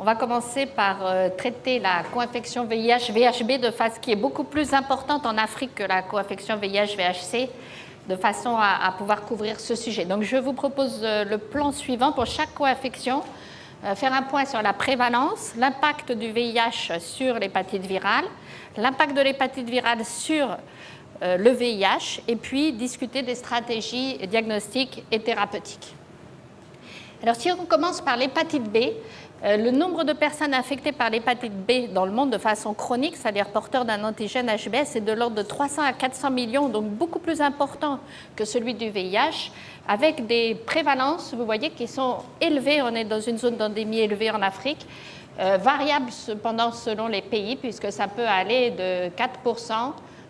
On va commencer par traiter la co-infection VIH-VHB de façon qui est beaucoup plus importante en Afrique que la co-infection VIH-VHC, de façon à pouvoir couvrir ce sujet. Donc je vous propose le plan suivant pour chaque co-infection. Faire un point sur la prévalence, l'impact du VIH sur l'hépatite virale, l'impact de l'hépatite virale sur le VIH, et puis discuter des stratégies diagnostiques et thérapeutiques. Alors si on commence par l'hépatite B, le nombre de personnes infectées par l'hépatite B dans le monde de façon chronique, c'est-à-dire porteurs d'un antigène HBs, est de l'ordre de 300 à 400 millions, donc beaucoup plus important que celui du VIH, avec des prévalences, vous voyez, qui sont élevées. On est dans une zone d'endémie élevée en Afrique, variable cependant selon les pays, puisque ça peut aller de 4%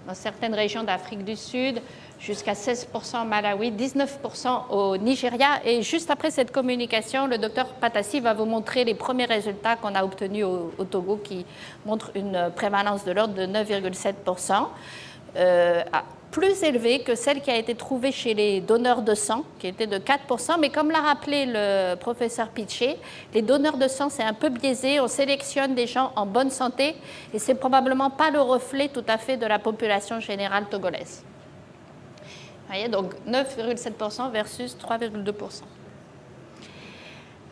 dans certaines régions d'Afrique du Sud, jusqu'à 16% au Malawi, 19% au Nigeria. Et juste après cette communication, le docteur Patassi va vous montrer les premiers résultats qu'on a obtenus au Togo, qui montrent une prévalence de l'ordre de 9,7%, plus élevée que celle qui a été trouvée chez les donneurs de sang, qui était de 4%. Mais comme l'a rappelé le professeur Piché, les donneurs de sang, c'est un peu biaisé. On sélectionne des gens en bonne santé et ce n'est probablement pas le reflet tout à fait de la population générale togolaise. Vous voyez, donc 9,7% versus 3,2%.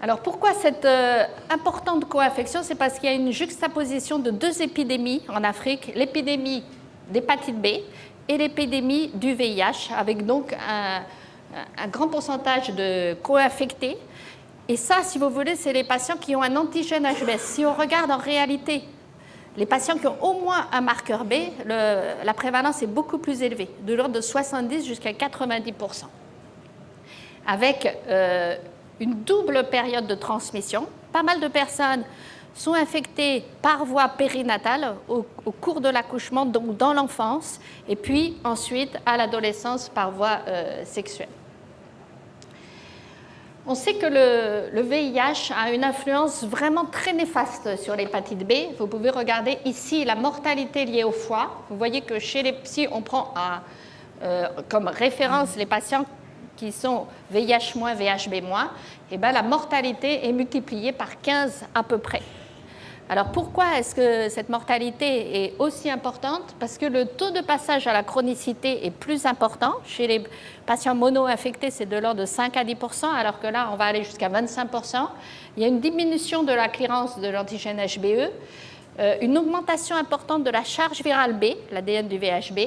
Alors pourquoi cette importante co-infection? C'est parce qu'il y a une juxtaposition de deux épidémies en Afrique, l'épidémie d'hépatite B et l'épidémie du VIH, avec donc un grand pourcentage de co-infectés. Et ça, si vous voulez, c'est les patients qui ont un antigène HBs. Si on regarde en réalité les patients qui ont au moins un marqueur B, la prévalence est beaucoup plus élevée, de l'ordre de 70 jusqu'à 90%, avec une double période de transmission. Pas mal de personnes sont infectées par voie périnatale au cours de l'accouchement, donc dans l'enfance, et puis ensuite à l'adolescence par voie sexuelle. On sait que le VIH a une influence vraiment très néfaste sur l'hépatite B. Vous pouvez regarder ici la mortalité liée au foie. Vous voyez que si on prend comme référence les patients qui sont VIH-, VHB-, eh bien, la mortalité est multipliée par 15 à peu près. Alors pourquoi est-ce que cette mortalité est aussi importante? Parce que le taux de passage à la chronicité est plus important. Chez les patients mono-infectés, c'est de l'ordre de 5 à 10%, alors que là, on va aller jusqu'à 25%. Il y a une diminution de la clearance de l'antigène HBE, une augmentation importante de la charge virale B, l'ADN du VHB.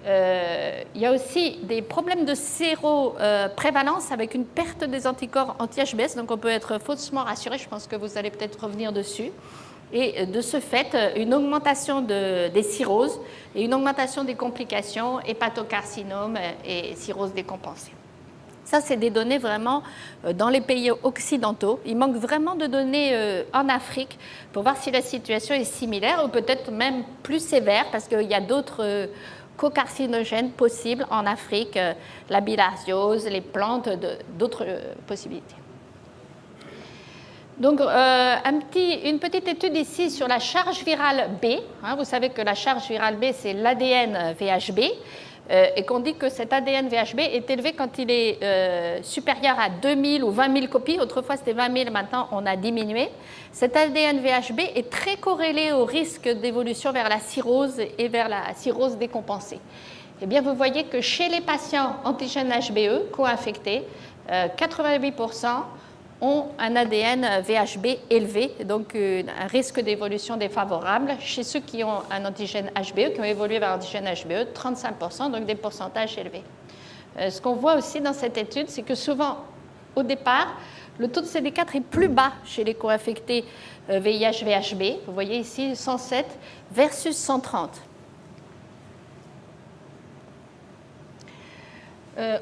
Il y a aussi des problèmes de séroprévalence avec une perte des anticorps anti-HBs, donc on peut être faussement rassuré, je pense que vous allez peut-être revenir dessus. Et de ce fait, une augmentation des cirrhoses et une augmentation des complications, hépatocarcinome et cirrhose décompensée. Ça, c'est des données vraiment dans les pays occidentaux. Il manque vraiment de données en Afrique pour voir si la situation est similaire ou peut-être même plus sévère, parce qu'il y a d'autres co-carcinogènes possibles en Afrique, la bilharziose, les plantes, d'autres possibilités. Donc, une petite étude ici sur la charge virale B. Vous savez que la charge virale B, c'est l'ADN VHB, et qu'on dit que cet ADN VHB est élevé quand il est supérieur à 2000 ou 20 000 copies. Autrefois, c'était 20 000, maintenant, on a diminué. Cet ADN VHB est très corrélé au risque d'évolution vers la cirrhose et vers la cirrhose décompensée. Eh bien, vous voyez que chez les patients antigènes HBE co-infectés, 88% ont un ADN VHB élevé, donc un risque d'évolution défavorable. Chez ceux qui ont un antigène HBE, qui ont évolué vers l'antigène HBE, 35%, donc des pourcentages élevés. Ce qu'on voit aussi dans cette étude, c'est que souvent, au départ, le taux de CD4 est plus bas chez les co-infectés VIH-VHB. Vous voyez ici 107 versus 130.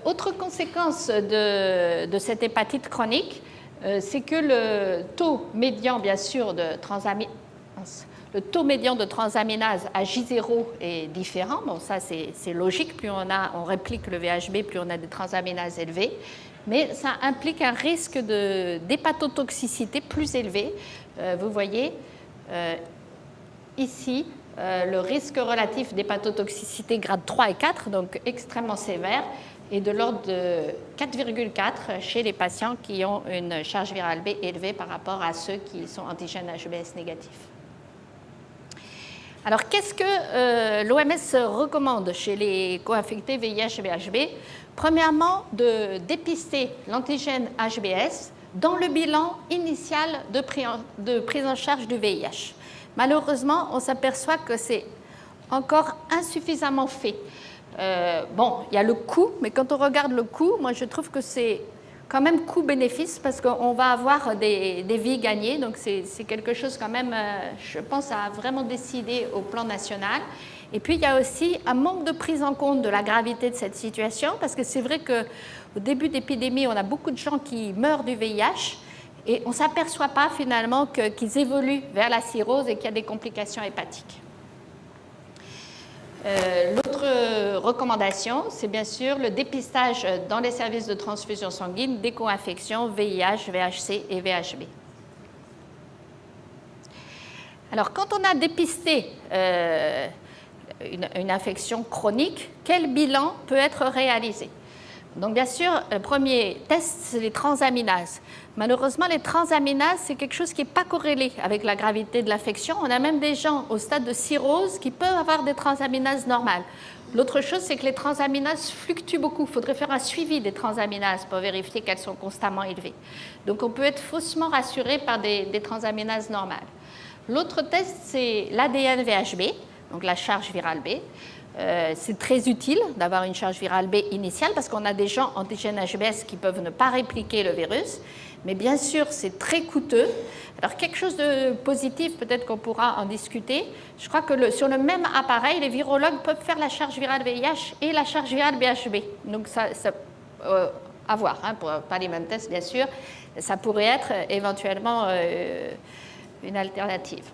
Autre conséquence de cette hépatite chronique, c'est que le taux médian, bien sûr, de transaminase à J0 est différent. Bon, ça, c'est logique. Plus on réplique le VHB, plus on a des transaminases élevées. Mais ça implique un risque d'hépatotoxicité plus élevé. Vous voyez ici le risque relatif d'hépatotoxicité grade 3 et 4, donc extrêmement sévère. et de l'ordre de 4,4 chez les patients qui ont une charge virale B élevée par rapport à ceux qui sont antigènes HBs négatifs. Alors, qu'est-ce que l'OMS recommande chez les co-infectés VIH et VHB? Premièrement, de dépister l'antigène HBs dans le bilan initial de prise en charge du VIH. Malheureusement, on s'aperçoit que c'est encore insuffisamment fait. Il y a le coût, mais quand on regarde le coût, moi je trouve que c'est quand même coût-bénéfice parce qu'on va avoir des vies gagnées. Donc c'est quelque chose quand même, je pense, à vraiment décider au plan national. Et puis il y a aussi un manque de prise en compte de la gravité de cette situation parce que c'est vrai qu'au début d'épidémie, on a beaucoup de gens qui meurent du VIH et on ne s'aperçoit pas finalement qu'ils évoluent vers la cirrhose et qu'il y a des complications hépatiques. L'autre recommandation, c'est bien sûr le dépistage dans les services de transfusion sanguine des co-infections VIH, VHC et VHB. Alors, quand on a dépisté une infection chronique, quel bilan peut être réalisé? Donc, bien sûr, le premier test, c'est les transaminases. Malheureusement, les transaminases, c'est quelque chose qui n'est pas corrélé avec la gravité de l'infection. On a même des gens au stade de cirrhose qui peuvent avoir des transaminases normales. L'autre chose, c'est que les transaminases fluctuent beaucoup. Il faudrait faire un suivi des transaminases pour vérifier qu'elles sont constamment élevées. Donc, on peut être faussement rassuré par des transaminases normales. L'autre test, c'est l'ADN VHB, donc la charge virale B. C'est très utile d'avoir une charge virale B initiale parce qu'on a des gens antigènes HBs qui peuvent ne pas répliquer le virus. Mais bien sûr, c'est très coûteux. Alors, quelque chose de positif, peut-être qu'on pourra en discuter. Je crois que sur le même appareil, les virologues peuvent faire la charge virale VIH et la charge virale BHB. Donc, à voir, hein, pas les mêmes tests, bien sûr. Ça pourrait être éventuellement une alternative.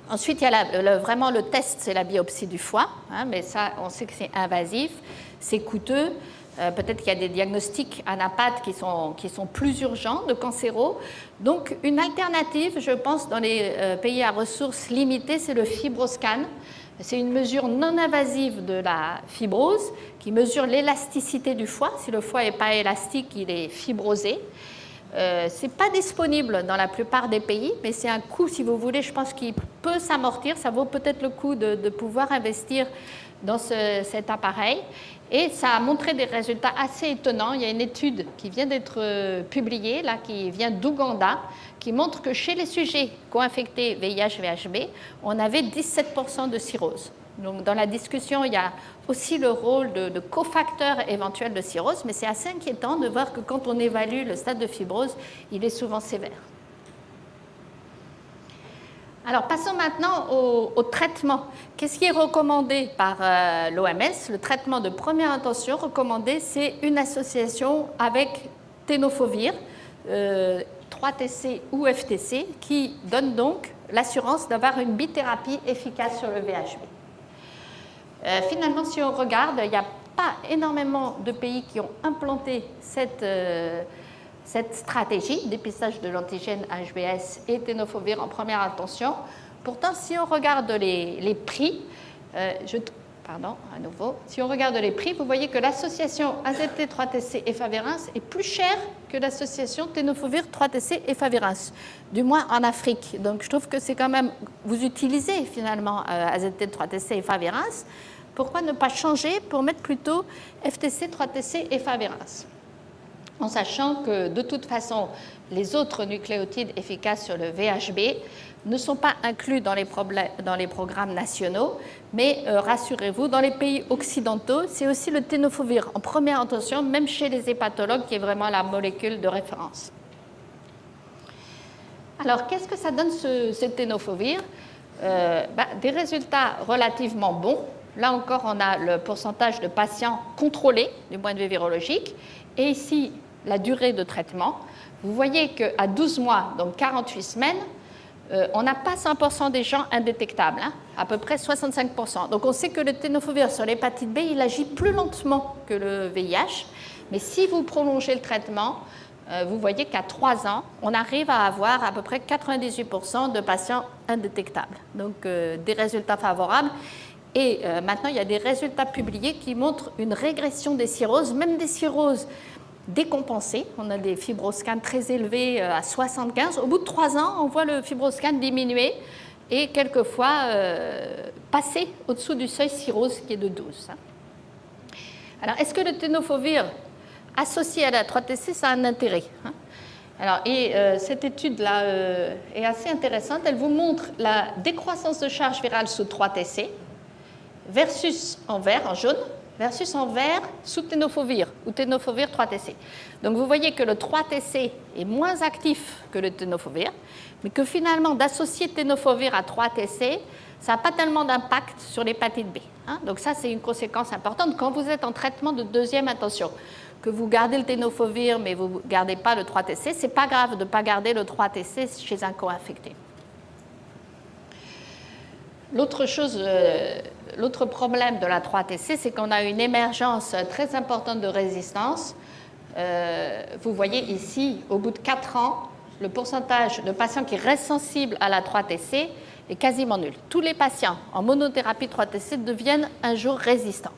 Ensuite, il y a vraiment le test, c'est la biopsie du foie, hein, mais ça, on sait que c'est invasif, c'est coûteux. Peut-être qu'il y a des diagnostics anapathes qui sont plus urgents de cancéro. Donc, une alternative, je pense, dans les pays à ressources limitées, c'est le FibroScan. C'est une mesure non invasive de la fibrose qui mesure l'élasticité du foie. Si le foie n'est pas élastique, il est fibrosé. Ce n'est pas disponible dans la plupart des pays, mais c'est un coût, si vous voulez, je pense qu'il peut s'amortir. Ça vaut peut-être le coup de pouvoir investir dans cet appareil. Et ça a montré des résultats assez étonnants. Il y a une étude qui vient d'être publiée, là, qui vient d'Ouganda, qui montre que chez les sujets co-infectés VIH-VHB, on avait 17% de cirrhose. Donc, dans la discussion, il y a aussi le rôle de cofacteur éventuel de cirrhose, mais c'est assez inquiétant de voir que quand on évalue le stade de fibrose, il est souvent sévère. Alors, passons maintenant au traitement. Qu'est-ce qui est recommandé par l'OMS? Le traitement de première intention recommandé, c'est une association avec tenofovir, 3-TC ou FTC, qui donne donc l'assurance d'avoir une bithérapie efficace sur le VHB. Finalement, si on regarde, il n'y a pas énormément de pays qui ont implanté cette stratégie, dépistage de l'antigène HBs et tenofovir en première intention. Pourtant, si on regarde les prix, si on regarde les prix, vous voyez que l'association AZT3TC efavirenz est plus chère que l'association tenofovir 3TC efavirenz, du moins en Afrique. Donc, je trouve que c'est quand même, vous utilisez finalement AZT3TC efavirenz. Pourquoi ne pas changer pour mettre plutôt FTC 3TC efavirenz? En sachant que de toute façon, les autres nucléotides efficaces sur le VHB ne sont pas inclus dans les programmes nationaux, mais rassurez-vous, dans les pays occidentaux, c'est aussi le tenofovir en première intention, même chez les hépatologues, qui est vraiment la molécule de référence. Alors, qu'est-ce que ça donne ce tenofovir? Des résultats relativement bons. Là encore, on a le pourcentage de patients contrôlés du point de vue virologique. Et ici, la durée de traitement. Vous voyez qu'à 12 mois, donc 48 semaines, on n'a pas 100% des gens indétectables, hein, à peu près 65%. Donc on sait que le tenofovir sur l'hépatite B, il agit plus lentement que le VIH. Mais si vous prolongez le traitement, vous voyez qu'à 3 ans, on arrive à avoir à peu près 98% de patients indétectables. Donc des résultats favorables. Et maintenant, il y a des résultats publiés qui montrent une régression des cirrhoses, même des cirrhoses décompensées. On a des fibroscans très élevés à 75. Au bout de 3 ans, on voit le fibroscan diminuer et quelquefois passer au-dessous du seuil cirrhose qui est de 12. Alors, est-ce que le tenofovir associé à la 3-TC, ça a un intérêt? Alors, cette étude-là est assez intéressante. Elle vous montre la décroissance de charge virale sous 3-TC versus en vert, en jaune, versus en vert sous tenofovir ou tenofovir 3-TC. Donc, vous voyez que le 3-TC est moins actif que le tenofovir, mais que finalement, d'associer tenofovir à 3-TC, ça n'a pas tellement d'impact sur l'hépatite B. Donc, ça, c'est une conséquence importante quand vous êtes en traitement de deuxième intention. Que vous gardez le tenofovir, mais vous ne gardez pas le 3-TC, ce n'est pas grave de ne pas garder le 3-TC chez un co-infecté. L'autre problème de la 3-TC, c'est qu'on a une émergence très importante de résistance. Vous voyez ici, au bout de 4 ans, le pourcentage de patients qui restent sensibles à la 3-TC est quasiment nul. Tous les patients en monothérapie 3-TC deviennent un jour résistants.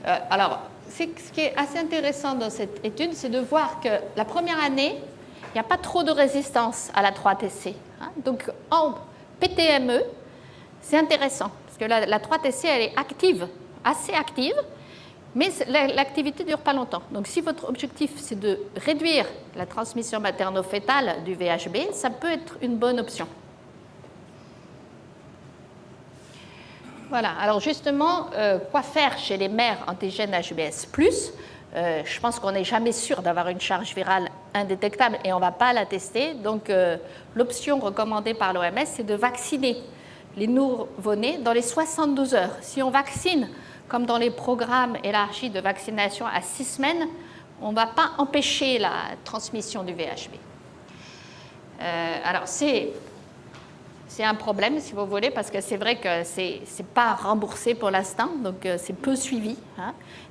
Alors, ce qui est assez intéressant dans cette étude, c'est de voir que la première année, il n'y a pas trop de résistance à la 3-TC. Donc, en PTME, c'est intéressant, parce que la 3-TC, elle est active, assez active, mais l'activité ne dure pas longtemps. Donc, si votre objectif, c'est de réduire la transmission materno-fétale du VHB, ça peut être une bonne option. Voilà, alors justement, quoi faire chez les mères antigènes HBS+. Je pense qu'on n'est jamais sûr d'avoir une charge virale indétectable et on ne va pas la tester. Donc, l'option recommandée par l'OMS, c'est de vacciner les nouveau-nés dans les 72 heures. Si on vaccine, comme dans les programmes élargis de vaccination à 6 semaines, on ne va pas empêcher la transmission du VHB. Alors, c'est un problème, si vous voulez, parce que c'est vrai que ce n'est pas remboursé pour l'instant, donc c'est peu suivi.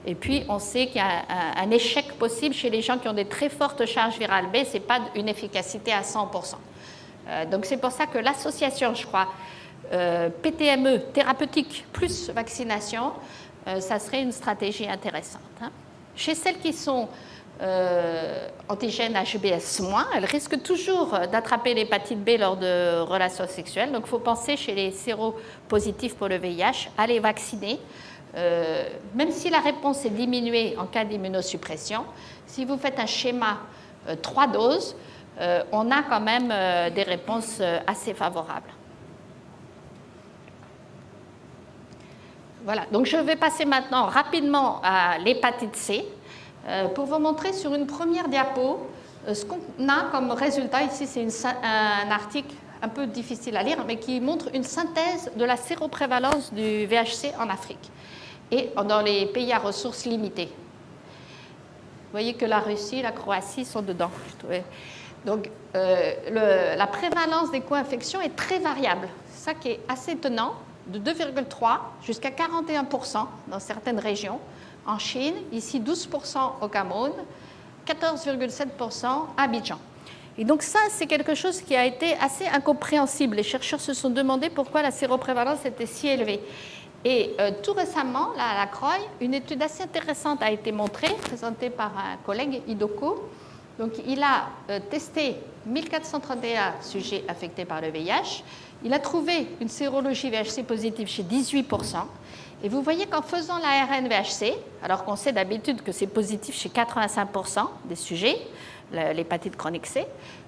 Et puis, on sait qu'il y a un échec possible chez les gens qui ont des très fortes charges virales B, ce n'est pas une efficacité à 100%. Donc, c'est pour ça que l'association, je crois, PTME thérapeutique plus vaccination, ça serait une stratégie intéressante. Chez celles qui sont antigènes HBS-, elles risquent toujours d'attraper l'hépatite B lors de relations sexuelles. Donc, il faut penser chez les séropositifs pour le VIH à les vacciner. Même si la réponse est diminuée en cas d'immunosuppression, si vous faites un schéma 3 doses, on a quand même des réponses assez favorables. Voilà, donc je vais passer maintenant rapidement à l'hépatite C pour vous montrer sur une première diapo ce qu'on a comme résultat. Ici, c'est un article un peu difficile à lire, mais qui montre une synthèse de la séroprévalence du VHC en Afrique et dans les pays à ressources limitées. Vous voyez que la Russie et la Croatie sont dedans. Donc, la prévalence des co-infections est très variable. C'est ça qui est assez étonnant, de 2,3 jusqu'à 41% dans certaines régions. En Chine, ici 12% au Cameroun, 14,7% à Abidjan. Et donc ça, c'est quelque chose qui a été assez incompréhensible. Les chercheurs se sont demandé pourquoi la séroprévalence était si élevée. Et tout récemment, là, à la CROI, une étude assez intéressante a été montrée, présentée par un collègue, Hidoko. Donc, il a testé 1431 sujets affectés par le VIH. Il a trouvé une sérologie VHC positive chez 18%. Et vous voyez qu'en faisant l'ARN VHC, alors qu'on sait d'habitude que c'est positif chez 85% des sujets, l'hépatite chronique C,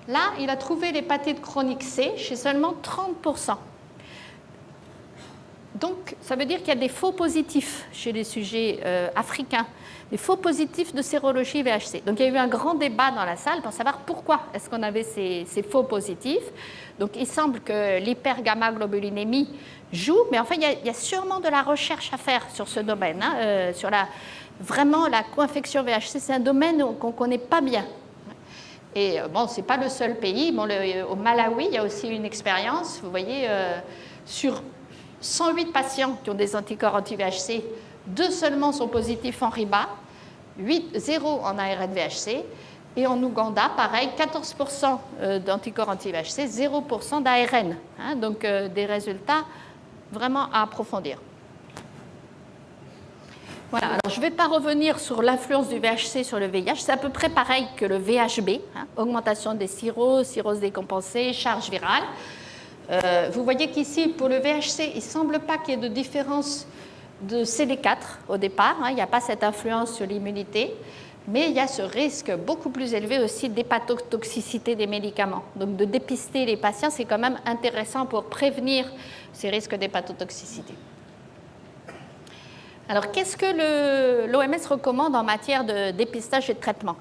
là, il a trouvé l'hépatite chronique C chez seulement 30%. Donc, ça veut dire qu'il y a des faux positifs chez les sujets africains, des faux positifs de sérologie VHC. Donc, il y a eu un grand débat dans la salle pour savoir pourquoi est-ce qu'on avait ces faux positifs. Donc, il semble que l'hypergamma-globulinémie joue, mais enfin, il y a sûrement de la recherche à faire sur ce domaine, sur vraiment la co-infection VHC. C'est un domaine qu'on ne connaît pas bien. Et bon, ce n'est pas le seul pays. Bon, au Malawi, il y a aussi une expérience, vous voyez, sur 108 patients qui ont des anticorps anti-VHC, 2 seulement sont positifs en RIBA, 0 en ARN VHC, et en Ouganda, pareil, 14% d'anticorps anti-VHC, 0% d'ARN. Donc, des résultats vraiment à approfondir. Voilà, alors je ne vais pas revenir sur l'influence du VHC sur le VIH, c'est à peu près pareil que le VHB, hein, augmentation des cirrhoses, cirrhose décompensée, charge virale. Vous voyez qu'ici, pour le VHC, il ne semble pas qu'il y ait de différence de CD4 au départ, hein, il n'y a pas cette influence sur l'immunité, mais il y a ce risque beaucoup plus élevé aussi d'hépatotoxicité des médicaments. Donc de dépister les patients, c'est quand même intéressant pour prévenir ces risques d'hépatotoxicité. Alors, qu'est-ce que l'OMS recommande en matière de dépistage et de traitement?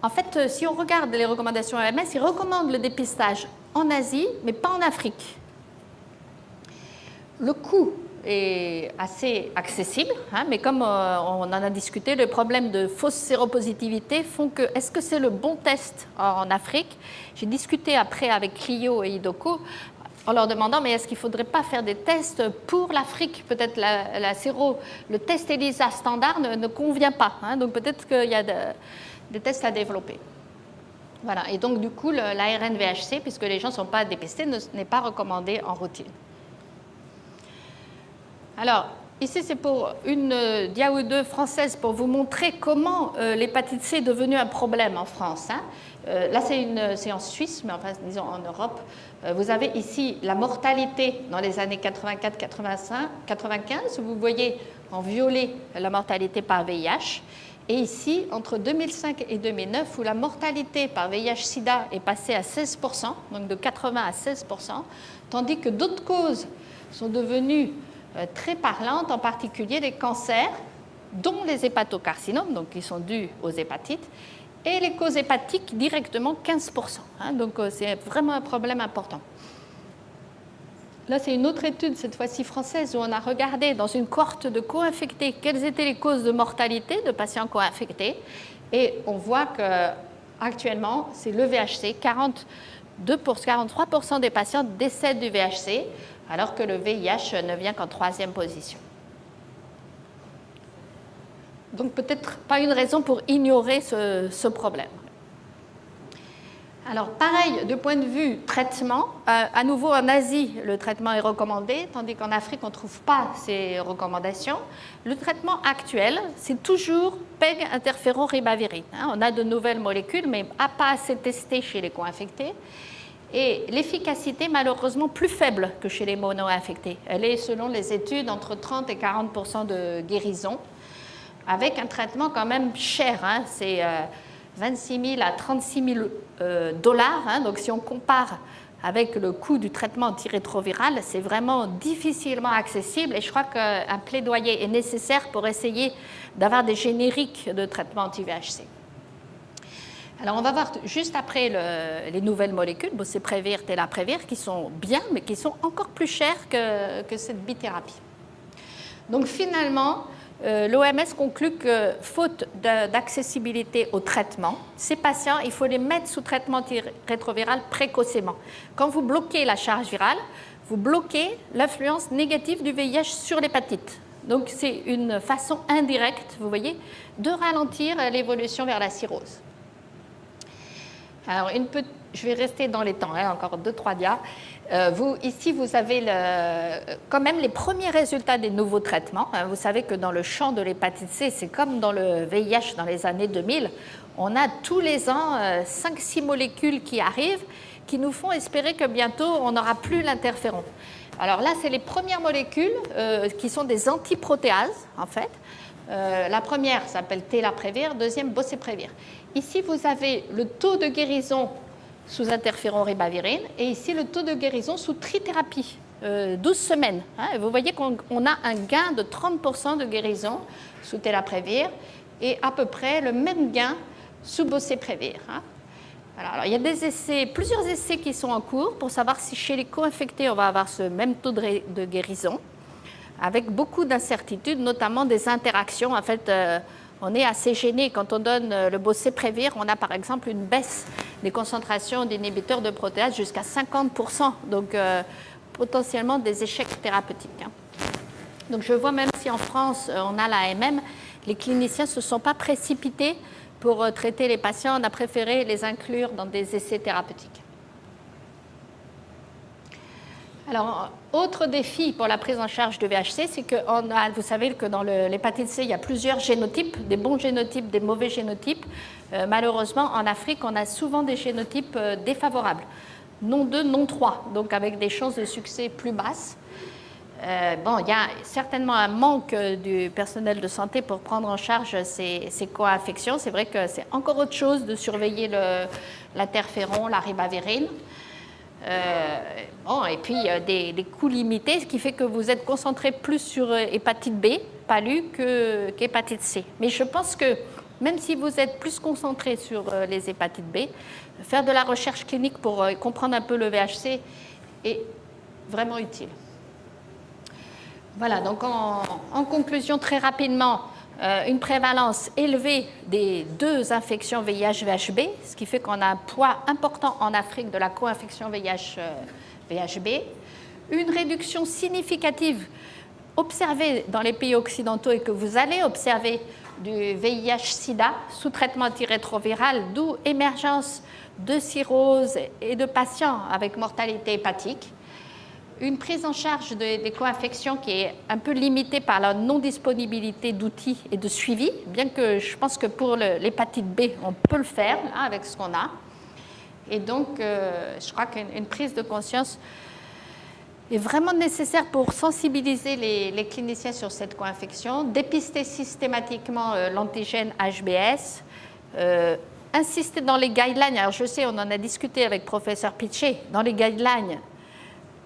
En fait, si on regarde les recommandations OMS, ils recommandent le dépistage en Asie, mais pas en Afrique. Le coût est assez accessible, hein, mais comme on en a discuté, le problème de fausse séropositivité font que, est-ce que c'est le bon test en Afrique? J'ai discuté après avec Clio et Hidoko, en leur demandant, mais est-ce qu'il ne faudrait pas faire des tests pour l'Afrique? Peut-être la séro, le test ELISA standard ne convient pas, hein, donc peut-être qu'il y a des tests à développer. Voilà, et donc du coup, l'ARN VHC, puisque les gens ne sont pas dépistés, n'est pas recommandé en routine. Alors, ici, c'est pour une dia ou deux française pour vous montrer comment l'hépatite C est devenue un problème en France, hein. Là, c'est en Suisse, mais enfin, disons en Europe. Vous avez ici la mortalité dans les années 84-95. Vous voyez en violet la mortalité par VIH. Et ici, entre 2005 et 2009, où la mortalité par VIH-Sida est passée à 16%, donc de 80 à 16%, tandis que d'autres causes sont devenues très parlantes, en particulier les cancers, dont les hépatocarcinomes, donc qui sont dus aux hépatites, et les causes hépatiques directement 15%. Hein, donc c'est vraiment un problème important. Là, c'est une autre étude, cette fois-ci française, où on a regardé dans une cohorte de co-infectés quelles étaient les causes de mortalité de patients co-infectés. Et on voit qu'actuellement, c'est le VHC. 43% des patients décèdent du VHC, alors que le VIH ne vient qu'en 3e position. Donc peut-être pas une raison pour ignorer ce problème. Alors pareil, du point de vue traitement, à nouveau en Asie, le traitement est recommandé, tandis qu'en Afrique, on ne trouve pas ces recommandations. Le traitement actuel, c'est toujours PEG interféron ribavirine. On a de nouvelles molécules, mais pas assez testées chez les co-infectés. Et l'efficacité, malheureusement, plus faible que chez les mono-infectés. Elle est, selon les études, entre 30 et 40% de guérison, avec un traitement quand même cher, hein, c'est 26 000 à 36 000 dollars. Hein, donc si on compare avec le coût du traitement antirétroviral, c'est vraiment difficilement accessible et je crois qu'un plaidoyer est nécessaire pour essayer d'avoir des génériques de traitement anti-VHC. Alors on va voir juste après les nouvelles molécules, Boceprevir, Telaprevir, qui sont bien, mais qui sont encore plus chères que cette bithérapie. Donc finalement, l'OMS conclut que, faute d'accessibilité au traitement, ces patients, il faut les mettre sous traitement antirétroviral précocement. Quand vous bloquez la charge virale, vous bloquez l'influence négative du VIH sur l'hépatite. Donc c'est une façon indirecte, vous voyez, de ralentir l'évolution vers la cirrhose. Alors, je vais rester dans les temps, hein, encore 2-3 dias. Ici, vous avez quand même les premiers résultats des nouveaux traitements. Vous savez que dans le champ de l'hépatite C, c'est comme dans le VIH dans les années 2000. On a tous les ans 5-6 molécules qui arrivent qui nous font espérer que bientôt, on n'aura plus l'interféron. Alors là, c'est les premières molécules qui sont des antiprotéases, en fait. La première s'appelle Telaprevir, deuxième Boceprevir. Ici, vous avez le taux de guérison sous interféron ribavirine et ici le taux de guérison sous trithérapie, 12 semaines. Hein, et vous voyez qu'on a un gain de 30% de guérison sous Telaprevir et à peu près le même gain sous Boceprevir. Hein. Alors, il y a plusieurs essais qui sont en cours pour savoir si chez les co-infectés, on va avoir ce même taux de guérison, avec beaucoup d'incertitudes, notamment des interactions. En fait, on est assez gêné quand on donne le Boceprevir. On a par exemple une baisse des concentrations d'inhibiteurs de protéases jusqu'à 50%, donc potentiellement des échecs thérapeutiques. Hein. Donc je vois même si en France on a l'AMM, les cliniciens ne se sont pas précipités pour traiter les patients. On a préféré les inclure dans des essais thérapeutiques. Alors, autre défi pour la prise en charge de VHC, c'est que vous savez que dans l'hépatite C, il y a plusieurs génotypes, des bons génotypes, des mauvais génotypes. Malheureusement, en Afrique, on a souvent des génotypes défavorables, non 2, non 3, donc avec des chances de succès plus basses. Il y a certainement un manque du personnel de santé pour prendre en charge ces co-infections. C'est vrai que c'est encore autre chose de surveiller l'interféron, la ribavérine. Et puis des coûts limités, ce qui fait que vous êtes concentré plus sur hépatite B, palu, qu'hépatite C. Mais je pense que même si vous êtes plus concentré sur les hépatites B, faire de la recherche clinique pour comprendre un peu le VHC est vraiment utile. Voilà, donc en conclusion, très rapidement, une prévalence élevée des deux infections VIH-VHB, ce qui fait qu'on a un poids important en Afrique de la co-infection VIH-VHB, une réduction significative observée dans les pays occidentaux et que vous allez observer du VIH-Sida sous traitement antirétroviral, d'où émergence de cirrhose et de patients avec mortalité hépatique. Une prise en charge des co-infections qui est un peu limitée par la non-disponibilité d'outils et de suivi, bien que je pense que pour l'hépatite B, on peut le faire là, avec ce qu'on a. Et donc, je crois qu'une prise de conscience est vraiment nécessaire pour sensibiliser les cliniciens sur cette co-infection, dépister systématiquement l'antigène HBS, insister dans les guidelines. Alors, je sais, on en a discuté avec le professeur Pitché, dans les guidelines,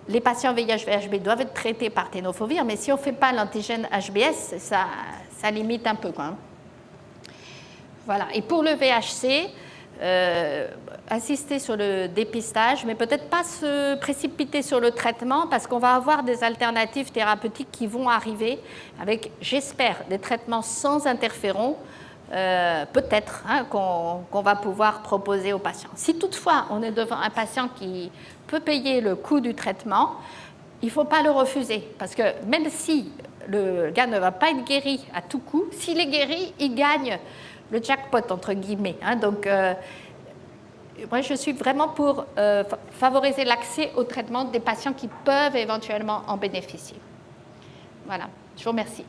les patients VIH-VHB doivent être traités par tenofovir, mais si on ne fait pas l'antigène HBS, ça limite un peu, quoi. Voilà. Et pour le VHC, insister sur le dépistage, mais peut-être pas se précipiter sur le traitement, parce qu'on va avoir des alternatives thérapeutiques qui vont arriver avec, j'espère, des traitements sans interférons, peut-être qu'on va pouvoir proposer aux patients. Si toutefois on est devant un patient qui peut payer le coût du traitement, il ne faut pas le refuser, parce que même si le gars ne va pas être guéri à tout coup, s'il est guéri, il gagne le jackpot, entre guillemets. Donc, moi, je suis vraiment pour favoriser l'accès au traitement des patients qui peuvent éventuellement en bénéficier. Voilà, je vous remercie.